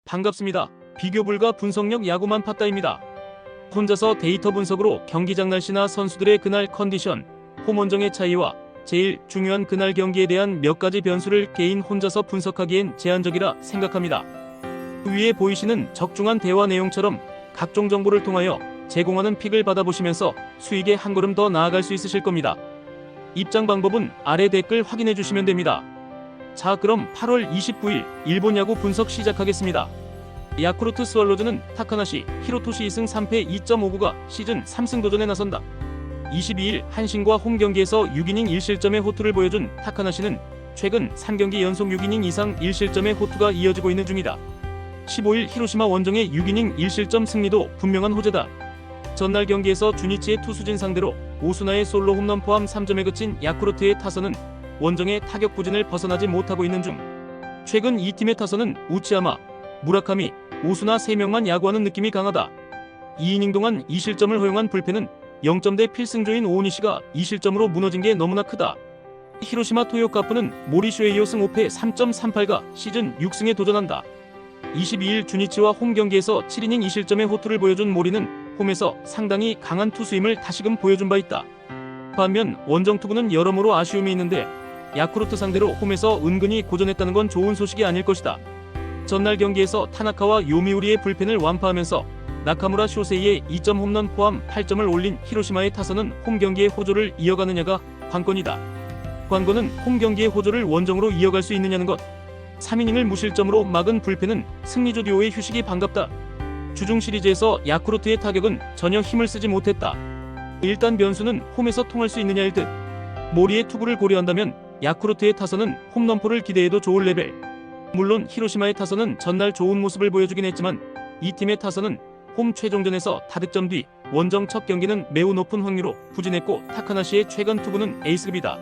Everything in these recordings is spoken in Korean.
반갑습니다. 비교 불가 분석력 야구만 팠다입니다. 혼자서 데이터 분석으로 경기장 날씨나 선수들의 그날 컨디션, 홈 원정의 차이와 제일 중요한 그날 경기에 대한 몇 가지 변수를 개인 혼자서 분석하기엔 제한적이라 생각합니다. 위에 보이시는 적중한 대화 내용처럼 각종 정보를 통하여 제공하는 픽을 받아보시면서 수익에 한 걸음 더 나아갈 수 있으실 겁니다. 입장 방법은 아래 댓글 확인해 주시면 됩니다. 자, 그럼 8월 29일 일본 야구 분석 시작하겠습니다. 야쿠르트 스왈로즈는 타카나시, 히로토시 2승 3패 2.59가 시즌 3승 도전에 나선다. 22일 한신과 홈 경기에서 6이닝 1실점의 호투를 보여준 타카나시는 최근 3경기 연속 6이닝 이상 1실점의 호투가 이어지고 있는 중이다. 15일 히로시마 원정의 6이닝 1실점 승리도 분명한 호재다. 전날 경기에서 주니치의 투수진 상대로 오수나의 솔로 홈런 포함 3점에 그친 야쿠르트의 타선은 원정의 타격 부진을 벗어나지 못하고 있는 중. 최근 이 팀의 타선은 우치야마, 무라카미, 오수나 3명만 야구하는 느낌이 강하다. 2이닝 동안 2실점을 허용한 불펜은 0점대 필승조인 오오니시가 2실점으로 무너진 게 너무나 크다. 히로시마 토요카프는 모리 슈에이오 승 5패 3.38가 시즌 6승에 도전한다. 22일 주니치와 홈 경기에서 7이닝 2실점의 호투를 보여준 모리는 홈에서 상당히 강한 투수임을 다시금 보여준 바 있다. 반면 원정 투구는 여러모로 아쉬움이 있는데 야쿠르트 상대로 홈에서 은근히 고전했다는 건 좋은 소식이 아닐 것이다. 전날 경기에서 타나카와 요미우리의 불펜을 완파하면서 나카무라 쇼세이의 2점 홈런 포함 8점을 올린 히로시마의 타선은 홈 경기의 호조를 이어가느냐가 관건이다. 관건은 홈 경기의 호조를 원정으로 이어갈 수 있느냐는 것. 3이닝을 무실점으로 막은 불펜은 승리조 듀오의 휴식이 반갑다. 주중 시리즈에서 야쿠르트의 타격은 전혀 힘을 쓰지 못했다. 일단 변수는 홈에서 통할 수 있느냐일 듯. 모리의 투구를 고려한다면 야쿠르트의 타선은 홈런포를 기대해도 좋을 레벨. 물론 히로시마의 타선은 전날 좋은 모습을 보여주긴 했지만 이 팀의 타선은 홈 최종전에서 타득점 뒤 원정 첫 경기는 매우 높은 확률로 부진했고 타카나시의 최근 투구는 에이스급이다.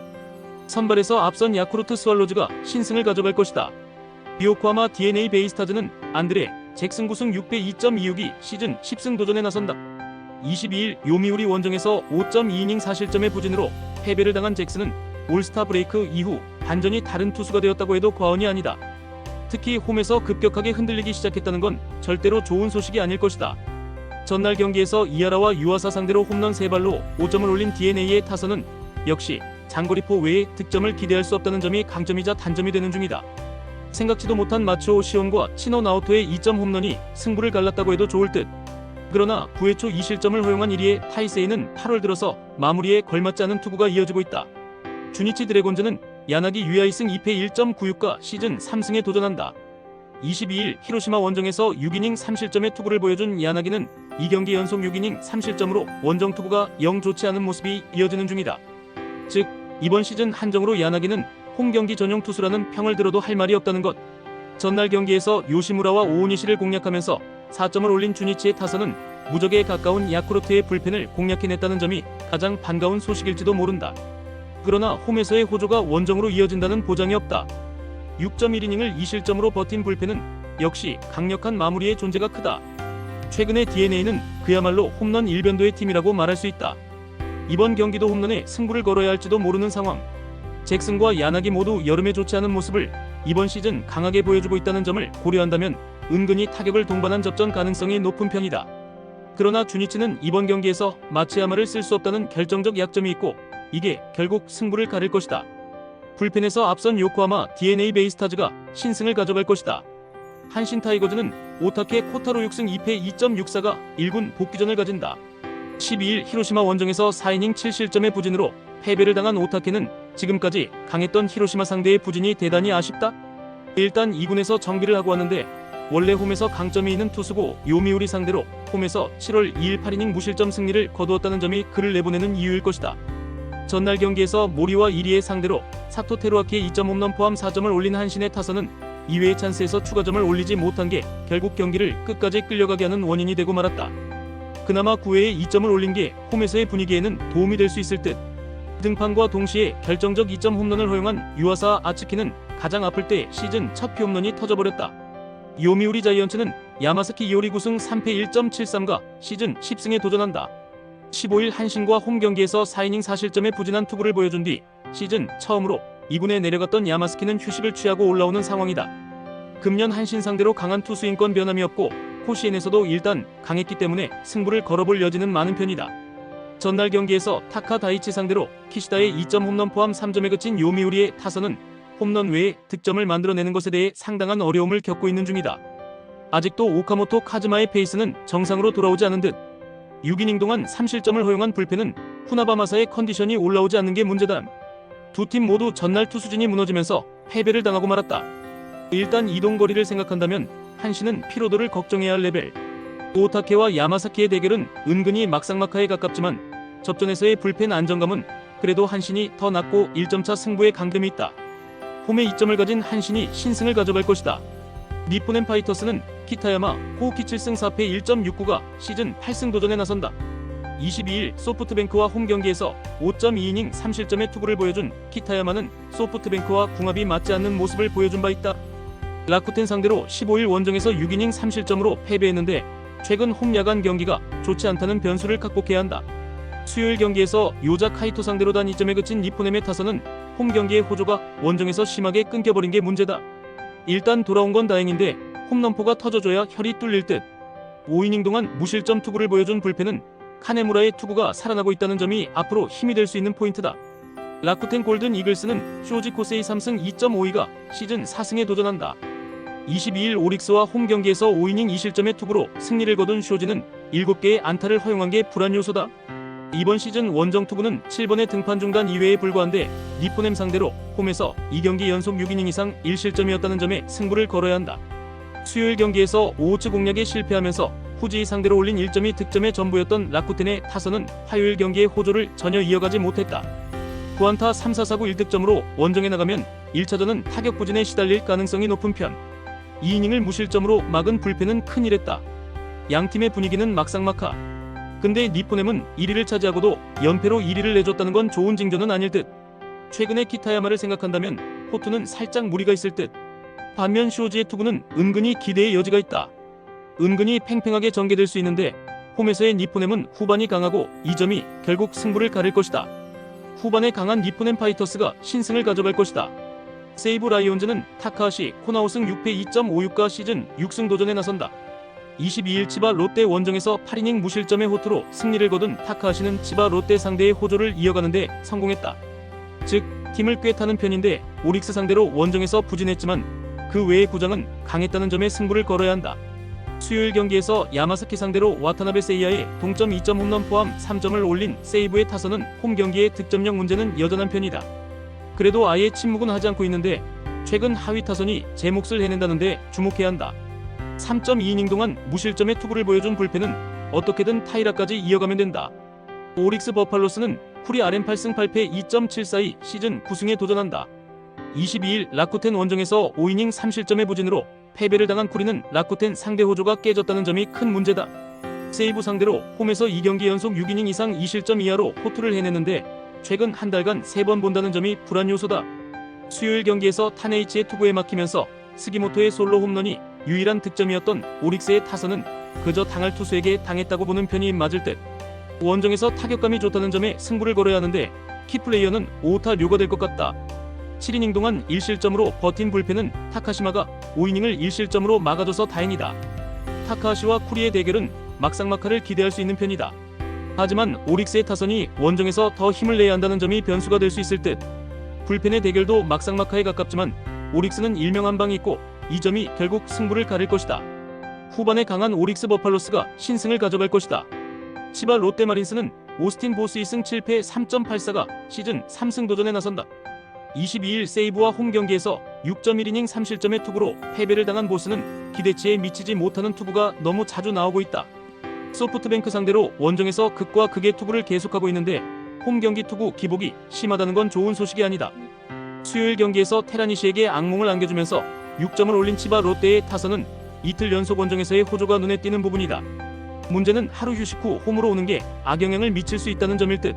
선발에서 앞선 야쿠르트 스왈로즈가 신승을 가져갈 것이다. 요코하마 DNA 베이스타즈는 안드레 잭슨 9승 6패 2.26이 시즌 10승 도전에 나선다. 22일 요미우리 원정에서 5.2이닝 4실점의 부진으로 패배를 당한 잭슨은 올스타 브레이크 이후 완전히 다른 투수가 되었다고 해도 과언이 아니다. 특히 홈에서 급격하게 흔들리기 시작했다는 건 절대로 좋은 소식이 아닐 것이다. 전날 경기에서 이하라와 유아사 상대로 홈런 3발로 5점을 올린 DNA의 타선은 역시 장거리포 외에 득점을 기대할 수 없다는 점이 강점이자 단점이 되는 중이다. 생각지도 못한 마츠오 시온과 치노 나오토의 2점 홈런이 승부를 갈랐다고 해도 좋을 듯. 그러나 9회 초 2실점을 허용한 1위의 타이세이는 8월 들어서 마무리에 걸맞지 않은 투구가 이어지고 있다. 주니치 드래곤즈는 야나기 유야이승 2패 1.96가 시즌 3승에 도전한다. 22일 히로시마 원정에서 6이닝 3실점의 투구를 보여준 야나기는 2경기 연속 6이닝 3실점으로 원정 투구가 영 좋지 않은 모습이 이어지는 중이다. 즉 이번 시즌 한정으로 야나기는 홈 경기 전용 투수라는 평을 들어도 할 말이 없다는 것. 전날 경기에서 요시무라와 오오니시를 공략하면서 4점을 올린 주니치의 타선은 무적에 가까운 야쿠르트의 불펜을 공략해냈다는 점이 가장 반가운 소식일지도 모른다. 그러나 홈에서의 호조가 원정으로 이어진다는 보장이 없다. 6.1이닝을 2실점으로 버틴 불펜은 역시 강력한 마무리의 존재가 크다. 최근의 DNA는 그야말로 홈런 일변도의 팀이라고 말할 수 있다. 이번 경기도 홈런에 승부를 걸어야 할지도 모르는 상황. 잭슨과 야나기 모두 여름에 좋지 않은 모습을 이번 시즌 강하게 보여주고 있다는 점을 고려한다면 은근히 타격을 동반한 접전 가능성이 높은 편이다. 그러나 주니치는 이번 경기에서 마츠야마를 쓸 수 없다는 결정적 약점이 있고 이게 결국 승부를 가릴 것이다. 불펜에서 앞선 요코하마 DNA 베이스타즈가 신승을 가져갈 것이다. 한신 타이거즈는 오타케 코타로 6승 2패 2.64가 1군 복귀전을 가진다. 12일 히로시마 원정에서 4이닝 7실점의 부진으로 패배를 당한 오타케는 지금까지 강했던 히로시마 상대의 부진이 대단히 아쉽다. 일단 2군에서 정비를 하고 왔는데 원래 홈에서 강점이 있는 투수고 요미우리 상대로 홈에서 7월 2일 8이닝 무실점 승리를 거두었다는 점이 그를 내보내는 이유일 것이다. 전날 경기에서 모리와 이리의 상대로 사토 테루아키의 2점 홈런 포함 4점을 올린 한신의 타선은 이외의 찬스에서 추가점을 올리지 못한 게 결국 경기를 끝까지 끌려가게 하는 원인이 되고 말았다. 그나마 9회에 2점을 올린 게 홈에서의 분위기에는 도움이 될 수 있을 듯. 등판과 동시에 결정적 2점 홈런을 허용한 유아사 아츠키는 가장 아플 때 시즌 첫 피홈런이 터져버렸다. 요미우리 자이언츠는 야마사키 이오리 9승 3패 1.73가 시즌 10승에 도전한다. 15일 한신과 홈 경기에서 4이닝 4실점의 부진한 투구를 보여준 뒤 시즌 처음으로 2군에 내려갔던 야마스키는 휴식을 취하고 올라오는 상황이다. 금년 한신 상대로 강한 투수 인권 변함이 없고 코시엔에서도 일단 강했기 때문에 승부를 걸어볼 여지는 많은 편이다. 전날 경기에서 타카 다이치 상대로 키시다의 2점 홈런 포함 3점에 그친 요미우리의 타선은 홈런 외에 득점을 만들어내는 것에 대해 상당한 어려움을 겪고 있는 중이다. 아직도 오카모토 카즈마의 페이스는 정상으로 돌아오지 않은 듯 6이닝 동안 3실점을 허용한 불펜은 후나바마사의 컨디션이 올라오지 않는 게 문제다. 두 팀 모두 전날 투수진이 무너지면서 패배를 당하고 말았다. 일단 이동거리를 생각한다면 한신은 피로도를 걱정해야 할 레벨. 오타케와 야마사키의 대결은 은근히 막상막하에 가깝지만 접전에서의 불펜 안정감은 그래도 한신이 더 낮고 1점차 승부의 강점이 있다. 홈에 이점을 가진 한신이 신승을 가져갈 것이다. 니포넨 파이터스는 키타야마 호우키 7승 4패 1.69가 시즌 8승 도전에 나선다. 22일 소프트뱅크와 홈 경기에서 5.2이닝 3실점의 투구를 보여준 키타야마는 소프트뱅크와 궁합이 맞지 않는 모습을 보여준 바 있다. 라쿠텐 상대로 15일 원정에서 6이닝 3실점으로 패배했는데 최근 홈 야간 경기가 좋지 않다는 변수를 극복해야 한다. 수요일 경기에서 요자 카이토 상대로 단 2점에 그친 니포넴의 타선은 홈 경기의 호조가 원정에서 심하게 끊겨버린 게 문제다. 일단 돌아온 건 다행인데 홈런포가 터져줘야 혈이 뚫릴 듯. 5이닝 동안 무실점 투구를 보여준 불펜은 카네무라의 투구가 살아나고 있다는 점이 앞으로 힘이 될 수 있는 포인트다. 라쿠텐 골든 이글스는 쇼지 코세이 3승 2.52가 시즌 4승에 도전한다. 22일 오릭스와 홈 경기에서 5이닝 2실점의 투구로 승리를 거둔 쇼지는 7개의 안타를 허용한 게 불안 요소다. 이번 시즌 원정 투구는 7번의 등판 중단 이외에 불과한데 니포넴 상대로 홈에서 2경기 연속 6이닝 이상 1실점이었다는 점에 승부를 걸어야 한다. 수요일 경기에서 오호츠 공략에 실패하면서 후지이 상대로 올린 1점이 득점의 전부였던 라쿠텐의 타선은 화요일 경기의 호조를 전혀 이어가지 못했다. 9안타 3사 사구 1득점으로 원정에 나가면 1차전은 타격 부진에 시달릴 가능성이 높은 편. 2이닝을 무실점으로 막은 불펜은 큰일했다. 양팀의 분위기는 막상막하. 근데 니포넴은 1위를 차지하고도 연패로 1위를 내줬다는 건 좋은 징조는 아닐 듯. 최근의 키타야마를 생각한다면 호투는 살짝 무리가 있을 듯. 반면 쇼지의 투구는 은근히 기대의 여지가 있다. 은근히 팽팽하게 전개될 수 있는데 홈에서의 니포넴은 후반이 강하고 이 점이 결국 승부를 가릴 것이다. 후반에 강한 니포넴 파이터스가 신승을 가져갈 것이다. 세이브 라이온즈는 타카하시 코나우승 6패 2.56가 시즌 6승 도전에 나선다. 22일 치바 롯데 원정에서 8이닝 무실점의 호투로 승리를 거둔 타카하시는 치바 롯데 상대의 호조를 이어가는데 성공했다. 즉 팀을 꽤 타는 편인데 오릭스 상대로 원정에서 부진했지만 그 외의 구장은 강했다는 점에 승부를 걸어야 한다. 수요일 경기에서 야마사키 상대로 와타나베 세이야의 동점 2점 홈런 포함 3점을 올린 세이브의 타선은 홈 경기의 득점력 문제는 여전한 편이다. 그래도 아예 침묵은 하지 않고 있는데 최근 하위 타선이 제 몫을 해낸다는데 주목해야 한다. 3.2이닝 동안 무실점의 투구를 보여준 불펜은 어떻게든 타이라까지 이어가면 된다. 오릭스 버팔로스는 쿨이 RM 8승 8패 2.74이 시즌 9승에 도전한다. 22일 라쿠텐 원정에서 5이닝 3실점의 부진으로 패배를 당한 쿨이는 라쿠텐 상대 호조가 깨졌다는 점이 큰 문제다. 세이브 상대로 홈에서 2경기 연속 6이닝 이상 2실점 이하로 호투를 해냈는데 최근 한 달간 3번 본다는 점이 불안 요소다. 수요일 경기에서 타네이치의 투구에 막히면서 스기모토의 솔로 홈런이 유일한 득점이었던 오릭스의 타선은 그저 당할 투수에게 당했다고 보는 편이 맞을 듯. 원정에서 타격감이 좋다는 점에 승부를 걸어야 하는데 키플레이어는 오타 료가 될 것 같다. 7이닝 동안 1실점으로 버틴 불펜은 타카시마가 5이닝을 1실점으로 막아줘서 다행이다. 타카하시와 쿠리의 대결은 막상막하를 기대할 수 있는 편이다. 하지만 오릭스의 타선이 원정에서 더 힘을 내야 한다는 점이 변수가 될 수 있을 듯. 불펜의 대결도 막상막하에 가깝지만 오릭스는 일명 한 방이 있고 이 점이 결국 승부를 가릴 것이다. 후반에 강한 오릭스 버팔로스가 신승을 가져갈 것이다. 치바 롯데마린스는 오스틴 보스 2승 7패 3.84가 시즌 3승 도전에 나선다. 22일 세이브와 홈 경기에서 6.1이닝 3실점의 투구로 패배를 당한 보스는 기대치에 미치지 못하는 투구가 너무 자주 나오고 있다. 소프트뱅크 상대로 원정에서 극과 극의 투구를 계속하고 있는데 홈 경기 투구 기복이 심하다는 건 좋은 소식이 아니다. 수요일 경기에서 테라니시에게 악몽을 안겨주면서 6점을 올린 치바 롯데의 타선은 이틀 연속 원정에서의 호조가 눈에 띄는 부분이다. 문제는 하루 휴식 후 홈으로 오는 게 악영향을 미칠 수 있다는 점일 듯.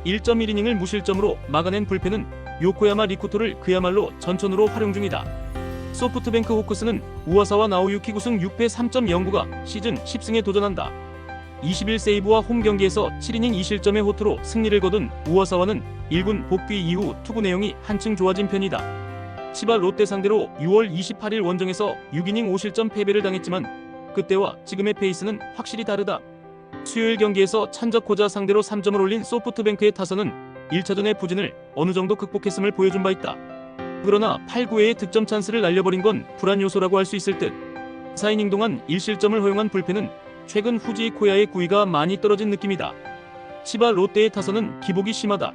1.1이닝을 무실점으로 막아낸 불펜은 요코야마 리쿠토를 그야말로 전천후로 활용 중이다. 소프트뱅크 호크스는 우와사와 나오유키 9승 6패 3.09가 시즌 10승에 도전한다. 20일 세이브와 홈 경기에서 7이닝 2실점의 호투로 승리를 거둔 우와사와는 1군 복귀 이후 투구 내용이 한층 좋아진 편이다. 치바 롯데 상대로 6월 28일 원정에서 6이닝 5실점 패배를 당했지만 그때와 지금의 페이스는 확실히 다르다. 수요일 경기에서 찬적 호자 상대로 3점을 올린 소프트뱅크의 타선은 1차전의 부진을 어느 정도 극복했음을 보여준 바 있다. 그러나 8, 9회의 득점 찬스를 날려버린 건 불안 요소라고 할 수 있을 듯. 4이닝 동안 1실점을 허용한 불펜은 최근 후지 코야의 구위가 많이 떨어진 느낌이다. 치바 롯데의 타선은 기복이 심하다.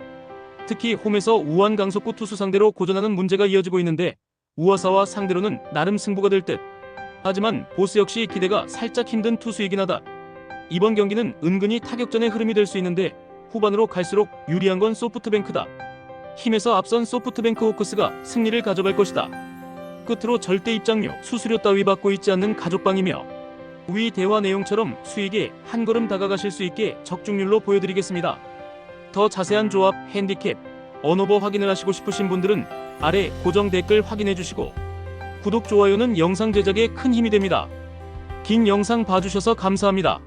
특히 홈에서 우한 강속구 투수 상대로 고전하는 문제가 이어지고 있는데 우와사와 상대로는 나름 승부가 될 듯. 하지만 보스 역시 기대가 살짝 힘든 투수이긴 하다. 이번 경기는 은근히 타격전의 흐름이 될 수 있는데 후반으로 갈수록 유리한 건 소프트뱅크다. 힘에서 앞선 소프트뱅크 호크스가 승리를 가져갈 것이다. 끝으로 절대 입장료, 수수료 따위 받고 있지 않는 가족방이며 위 대화 내용처럼 수익에 한 걸음 다가가실 수 있게 적중률로 보여드리겠습니다. 더 자세한 조합, 핸디캡, 언오버 확인을 하시고 싶으신 분들은 아래 고정 댓글 확인해 주시고 구독, 좋아요는 영상 제작에 큰 힘이 됩니다. 긴 영상 봐주셔서 감사합니다.